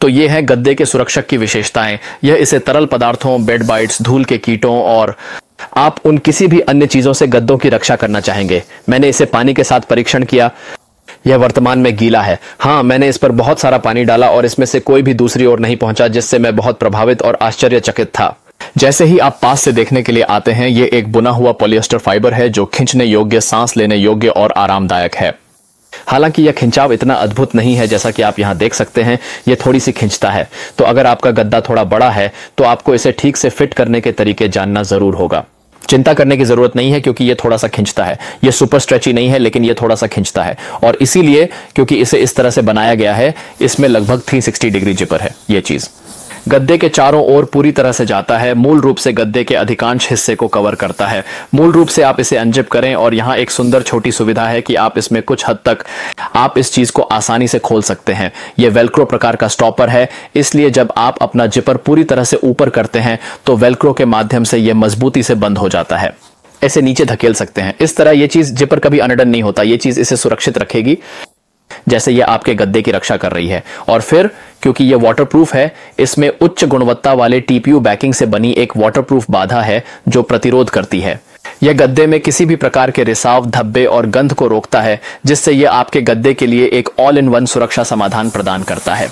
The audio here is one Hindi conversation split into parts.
तो ये है गद्दे के सुरक्षक की विशेषताएं। यह इसे तरल पदार्थों, बेड बाइट्स, धूल के कीटों और आप उन किसी भी अन्य चीजों से गद्दों की रक्षा करना चाहेंगे। मैंने इसे पानी के साथ परीक्षण किया। यह वर्तमान में गीला है। हाँ, मैंने इस पर बहुत सारा पानी डाला और इसमें से कोई भी दूसरी ओर नहीं पहुंचा, जिससे मैं बहुत प्रभावित और आश्चर्यचकित था। जैसे ही आप पास से देखने के लिए आते हैं, यह एक बुना हुआ पॉलिएस्टर फाइबर है जो खींचने योग्य, सांस लेने योग्य और आरामदायक है। हालांकि यह खिंचाव इतना अद्भुत नहीं है जैसा कि आप यहां देख सकते हैं। यह थोड़ी सी खिंचता है। तो अगर आपका गद्दा थोड़ा बड़ा है तो आपको इसे ठीक से फिट करने के तरीके जानना जरूर होगा। चिंता करने की जरूरत नहीं है क्योंकि यह थोड़ा सा खिंचता है। यह सुपर स्ट्रेची नहीं है, लेकिन यह थोड़ा सा खिंचता है। और इसीलिए क्योंकि इसे इस तरह से बनाया गया है, इसमें लगभग 360 डिग्री जिपर है। यह चीज गद्दे के चारों ओर पूरी तरह से जाता है। मूल रूप से गद्दे के अधिकांश हिस्से को कवर करता है। मूल रूप से आप इसे अनजिप करें और यहाँ एक सुंदर छोटी सुविधा है कि आप इसमें कुछ हद तक आप इस चीज को आसानी से खोल सकते हैं। यह वेल्क्रो प्रकार का स्टॉपर है, इसलिए जब आप अपना जिपर पूरी तरह से ऊपर करते हैं तो वेल्क्रो के माध्यम से यह मजबूती से बंद हो जाता है। ऐसे नीचे धकेल सकते हैं। इस तरह यह चीज जिपर कभी अनडन नहीं होता। यह चीज इसे सुरक्षित रखेगी जैसे ये आपके गद्दे की रक्षा कर रही है। और फिर क्योंकि ये वाटरप्रूफ है, इसमें उच्च गुणवत्ता वाले टीपीयू बैकिंग से बनी एक वाटरप्रूफ बाधा है जो प्रतिरोध करती है। यह गद्दे में किसी भी प्रकार के रिसाव, धब्बे और गंध को रोकता है, जिससे यह आपके गद्दे के लिए एक ऑल इन वन सुरक्षा समाधान प्रदान करता है।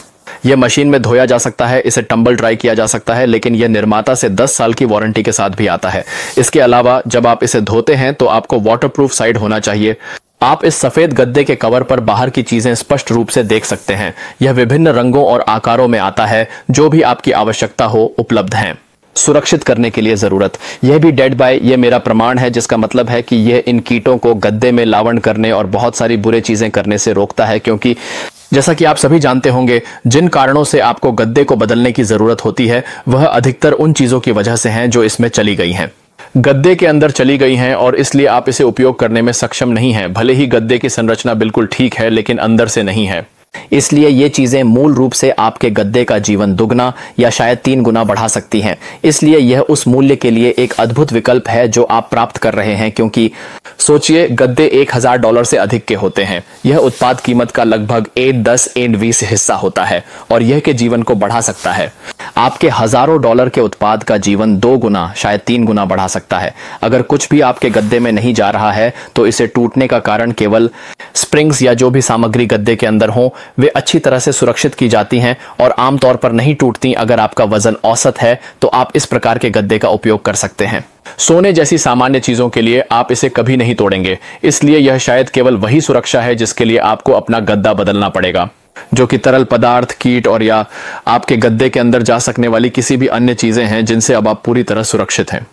यह मशीन में धोया जा सकता है, इसे टंबल ड्राई किया जा सकता है, लेकिन यह निर्माता से 10 साल की वारंटी के साथ भी आता है। इसके अलावा जब आप इसे धोते हैं तो आपको वाटरप्रूफ साइड होना चाहिए। आप इस सफेद गद्दे के कवर पर बाहर की चीजें स्पष्ट रूप से देख सकते हैं। यह विभिन्न रंगों और आकारों में आता है, जो भी आपकी आवश्यकता हो उपलब्ध हैं। सुरक्षित करने के लिए जरूरत, यह भी डेड बाय यह मेरा प्रमाण है, जिसका मतलब है कि यह इन कीटों को गद्दे में लावण करने और बहुत सारी बुरे चीजें करने से रोकता है। क्योंकि जैसा कि आप सभी जानते होंगे, जिन कारणों से आपको गद्दे को बदलने की जरूरत होती है वह अधिकतर उन चीजों की वजह से हैं जो इसमें चली गई हैं, गद्दे के अंदर चली गई हैं, और इसलिए आप इसे उपयोग करने में सक्षम नहीं हैं। भले ही गद्दे की संरचना बिल्कुल ठीक है, लेकिन अंदर से नहीं है। इसलिए ये चीजें मूल रूप से आपके गद्दे का जीवन दुगना या शायद 3 गुना बढ़ा सकती हैं। इसलिए यह उस मूल्य के लिए एक अद्भुत विकल्प है जो आप प्राप्त कर रहे हैं, क्योंकि सोचिए गद्दे $1000 से अधिक के होते हैं। यह उत्पाद कीमत का लगभग 8-10 हिस्सा होता है और यह के जीवन को बढ़ा सकता है। आपके हजारों डॉलर के उत्पाद का जीवन 2 गुना शायद 3 गुना बढ़ा सकता है। अगर कुछ भी आपके गद्दे में नहीं जा रहा है तो इसे टूटने का कारण केवल स्प्रिंग्स या जो भी सामग्री गद्दे के अंदर हो वे अच्छी तरह से सुरक्षित की जाती हैं और आमतौर पर नहीं टूटती। अगर आपका वजन औसत है तो आप इस प्रकार के गद्दे का उपयोग कर सकते हैं। सोने जैसी सामान्य चीजों के लिए आप इसे कभी नहीं तोड़ेंगे, इसलिए यह शायद केवल वही सुरक्षा है जिसके लिए आपको अपना गद्दा बदलना पड़ेगा, जो कि तरल पदार्थ, कीट और या आपके गद्दे के अंदर जा सकने वाली किसी भी अन्य चीजें हैं जिनसे अब आप पूरी तरह सुरक्षित हैं।